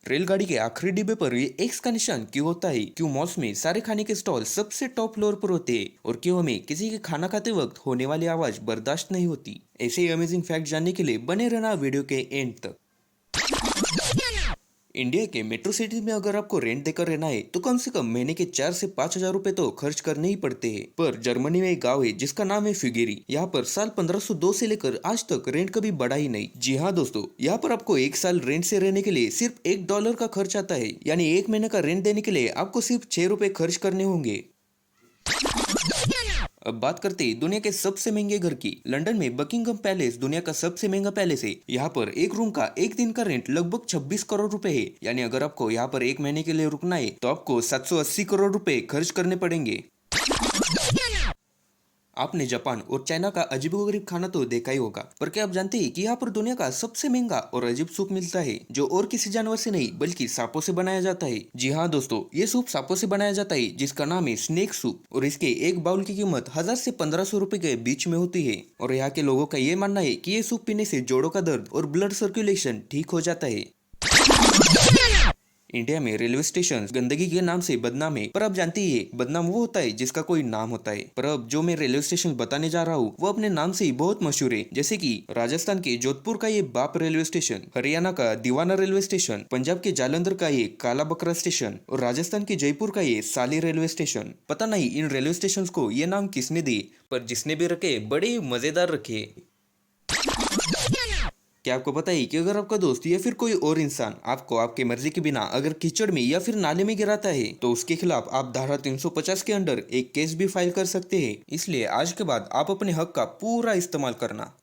रेलगाड़ी के आखिरी डिब्बे पर ये एक्स का निशान क्यों होता है? क्यों मॉल्स में सारे खाने के स्टॉल सबसे टॉप फ्लोर पर होते हैं? और क्यों हमें किसी के खाना खाते वक्त होने वाली आवाज बर्दाश्त नहीं होती? ऐसे ही अमेजिंग फैक्ट जानने के लिए बने रहना वीडियो के एंड तक। इंडिया के मेट्रो सिटी में अगर आपको रेंट देकर रहना है तो कम से कम महीने के 4 से 5 हजार रुपए तो खर्च करने ही पड़ते हैं। पर जर्मनी में एक गांव है जिसका नाम है फ्यूगेरी। यहाँ पर साल 1502 से लेकर आज तक रेंट कभी बढ़ा ही नहीं। जी हाँ दोस्तों, यहाँ पर आपको एक साल रेंट से रहने के लिए सिर्फ $1 का खर्च आता है। यानी एक महीने का रेंट देने के लिए आपको सिर्फ 6 रुपए खर्च करने होंगे। अब बात करते हैं दुनिया के सबसे महंगे घर की। लंदन में बकिंगम पैलेस दुनिया का सबसे महंगा पैलेस है। यहाँ पर एक रूम का एक दिन का रेंट लगभग 26 करोड़ रुपए है। यानी अगर आपको यहाँ पर एक महीने के लिए रुकना है तो आपको 780 करोड़ रुपए खर्च करने पड़ेंगे। आपने जापान और चाइना का अजीबोगरीब खाना तो देखा ही होगा, पर क्या आप जानते हैं कि यहाँ पर दुनिया का सबसे महंगा और अजीब सूप मिलता है जो और किसी जानवर से नहीं बल्कि सांपों से बनाया जाता है। जी हाँ दोस्तों, ये सूप सांपों से बनाया जाता है जिसका नाम है स्नेक सूप। और इसके एक बाउल की कीमत 1000 से 1500 रुपए के बीच में होती है। और यहाँ के लोगों का ये मानना है कि ये सूप पीने से जोड़ों का दर्द और ब्लड सर्कुलेशन ठीक हो जाता है। इंडिया में रेलवे स्टेशन गंदगी के नाम से बदनाम है, पर आप जानते ही बदनाम वो होता है जिसका कोई नाम होता है। पर अब जो मैं रेलवे स्टेशन बताने जा रहा हूँ वो अपने नाम से ही बहुत मशहूर है। जैसे कि राजस्थान के जोधपुर का ये बाप रेलवे स्टेशन, हरियाणा का दीवाना रेलवे स्टेशन, पंजाब के जालंधर का ये काला बकरा स्टेशन और राजस्थान के जयपुर का ये साली रेलवे स्टेशन। पता नहीं इन रेलवे स्टेशन को ये नाम किसने दिए, पर जिसने भी रखे बड़े मजेदार रखे। क्या आपको पता है कि अगर आपका दोस्त या फिर कोई और इंसान आपको आपके मर्जी के बिना अगर कीचड़ में या फिर नाले में गिराता है तो उसके खिलाफ आप धारा 350 के अंडर एक केस भी फाइल कर सकते हैं। इसलिए आज के बाद आप अपने हक का पूरा इस्तेमाल करना।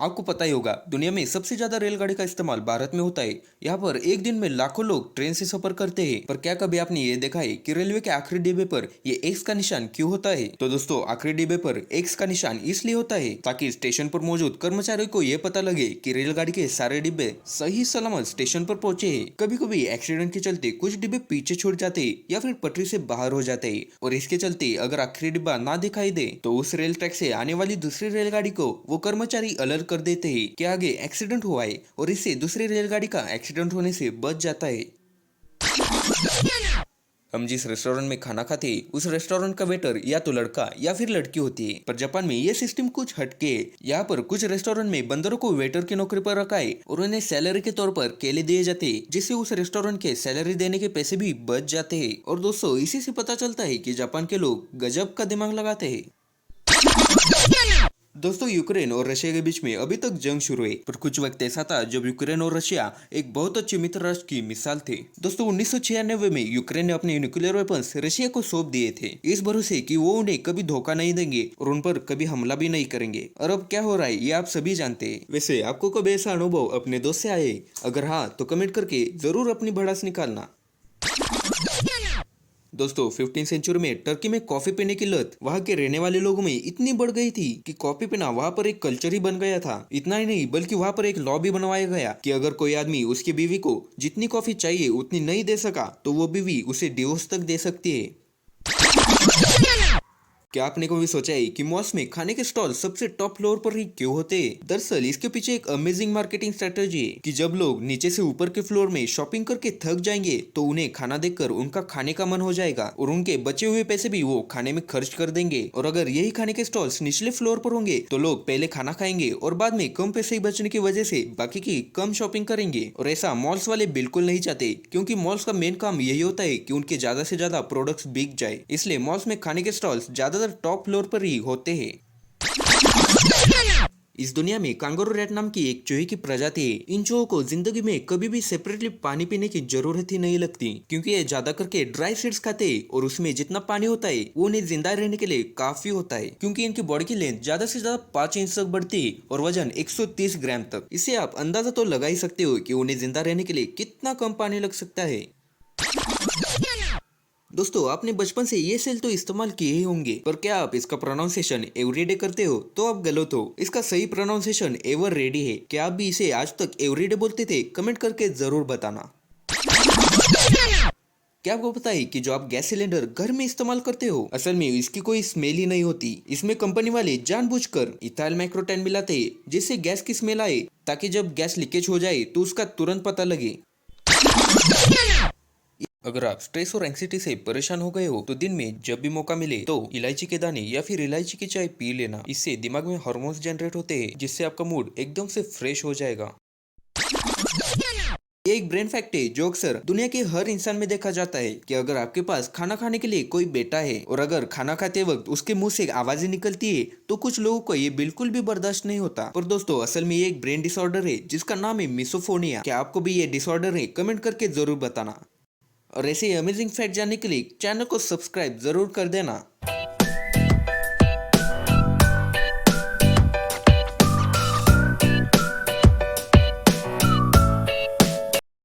आपको पता ही होगा दुनिया में सबसे ज्यादा रेलगाड़ी का इस्तेमाल भारत में होता है। यहाँ पर एक दिन में लाखों लोग ट्रेन से सफर करते हैं। पर क्या कभी आपने ये देखा है कि रेलवे के आखिरी डिब्बे पर ये एक्स का निशान क्यों होता है? तो दोस्तों, आखिरी डिब्बे पर एक्स का निशान इसलिए होता है ताकि स्टेशन पर मौजूद कर्मचारियों को ये पता लगे कि रेलगाड़ी के सारे डिब्बे सही सलामत स्टेशन पर पहुंचे हैं। कभी कभी एक्सीडेंट के चलते कुछ डिब्बे पीछे छूट जाते हैं या फिर पटरी से बाहर हो जाते हैं। और इसके चलते अगर आखिरी डिब्बा ना दिखाई दे तो उस रेल ट्रैक से आने वाली दूसरी रेलगाड़ी को वो कर्मचारी अलर्ट कर देते हैं कि आगे एक्सीडेंट हुआ है और इससे दूसरी रेलगाड़ी का एक्सीडेंट होने से बच जाता है। हम जिस रेस्टोरेंट में खाना खाते हैं उस रेस्टोरेंट का वेटर या तो लड़का या फिर लड़की होती है। पर जापान में ये सिस्टम कुछ हटके है। यहाँ पर कुछ रेस्टोरेंट में बंदरों को वेटर की नौकरी पर रखा है और उन्हें सैलरी के तौर पर केले दिए जाते हैं, जिससे उस रेस्टोरेंट के सैलरी देने के पैसे भी बच जाते हैं। और दोस्तों, इसी से पता चलता है कि जापान के लोग गजब का दिमाग लगाते हैं। दोस्तों, यूक्रेन और रशिया के बीच में अभी तक जंग शुरू है, पर कुछ वक्त ऐसा था जब यूक्रेन और रशिया एक बहुत अच्छे मित्र राष्ट्र की मिसाल थे। दोस्तों, 1996 में यूक्रेन ने अपने न्यूक्लियर वेपन्स रशिया को सौंप दिए थे, इस भरोसे कि वो उन्हें कभी धोखा नहीं देंगे और उन पर कभी हमला भी नहीं करेंगे। और अब क्या हो रहा है ये आप सभी जानते हैं। वैसे आपको कभी ऐसा अनुभव अपने दोस्त से आए? अगर हाँ तो कमेंट करके जरूर अपनी भड़ास निकालना। दोस्तों, 15वीं सेंचुरी में टर्की में कॉफी पीने की लत वहां के रहने वाले लोगों में इतनी बढ़ गई थी कि कॉफी पीना वहां पर एक कल्चर ही बन गया था। इतना ही नहीं बल्कि वहां पर एक लॉ भी बनवाया गया कि अगर कोई आदमी उसकी बीवी को जितनी कॉफी चाहिए उतनी नहीं दे सका तो वो बीवी उसे डिवोर्स तक दे सकती है। क्या आपने कभी सोचा है कि मॉल्स में खाने के स्टॉल सबसे टॉप फ्लोर पर ही क्यों होते हैं? दरअसल इसके पीछे एक अमेजिंग मार्केटिंग स्ट्रेटेजी है कि जब लोग नीचे से ऊपर के फ्लोर में शॉपिंग करके थक जाएंगे तो उन्हें खाना देखकर उनका खाने का मन हो जाएगा और उनके बचे हुए पैसे भी वो खाने में खर्च कर देंगे। और अगर यही खाने के स्टॉल्स निचले फ्लोर पर होंगे तो लोग पहले खाना खाएंगे और बाद में कम पैसे बचने की वजह से बाकी की कम शॉपिंग करेंगे। और ऐसा मॉल्स वाले बिल्कुल नहीं चाहते, क्योंकि मॉल्स का मेन काम यही होता है कि उनके ज्यादा से ज्यादा प्रोडक्ट्स बिक जाए। इसलिए मॉल्स में खाने के स्टॉल्स ज्यादातर टॉप फ्लोर पर ही होते हैं। इस दुनिया में कांगारू रैट नाम की एक चूहे की प्रजाति है। इन चूहों को जिंदगी में कभी भी सेपरेटली पानी पीने की जरूरत ही नहीं लगती, क्योंकि ये ज्यादा करके ड्राई सीड्स खाते हैं और उसमें जितना पानी होता है वो उन्हें जिंदा रहने के लिए काफी होता है। क्योंकि इनकी बॉडी की लेंथ ज्यादा से ज्यादा 5 इंच तक बढ़ती है और वजन 130 ग्राम तक। इससे आप अंदाजा तो लगा ही सकते हो कि उन्हें जिंदा रहने के लिए कितना कम पानी लग सकता है। दोस्तों, आपने बचपन से ये सेल तो इस्तेमाल किए ही होंगे, पर क्या आप इसका प्रोनाउंसिएशन एवरीडे करते हो? तो आप गलत हो। इसका सही प्रोनाउंसिएशन एवर रेडी है। क्या आप भी इसे आज तक एवरीडे बोलते थे? कमेंट करके जरूर बताना। क्या आपको पता है कि जो आप गैस सिलेंडर घर में इस्तेमाल करते हो, असल में इसकी कोई स्मेल ही नहीं होती। इसमें कंपनी वाले जानबूझकर इथाइल माइक्रोटैन मिलाते हैं जिससे गैस की स्मेल आए, ताकि जब गैस लीकेज हो जाए तो उसका तुरंत पता लगे। अगर आप स्ट्रेस और एंग्जाइटी से परेशान हो गए हो तो दिन में जब भी मौका मिले तो इलायची के दाने या फिर इलायची की चाय पी लेना। इससे दिमाग में हार्मोन्स जनरेट होते हैं जिससे आपका मूड एकदम से फ्रेश हो जाएगा। ये एक ब्रेन फैक्ट है जो अक्सर दुनिया के हर इंसान में देखा जाता है कि अगर आपके पास खाना खाने के लिए कोई बेटा है और अगर खाना खाते वक्त उसके मुंह से आवाजें निकलती है तो कुछ लोगों को ये बिल्कुल भी बर्दाश्त नहीं होता। पर दोस्तों, असल में ये एक ब्रेन डिसऑर्डर है जिसका नाम है मिसोफोनिया। क्या आपको भी ये डिसऑर्डर है? कमेंट करके जरूर बताना। और ऐसे अमेजिंग फैक्ट जानने के लिए चैनल को सब्सक्राइब जरूर कर देना।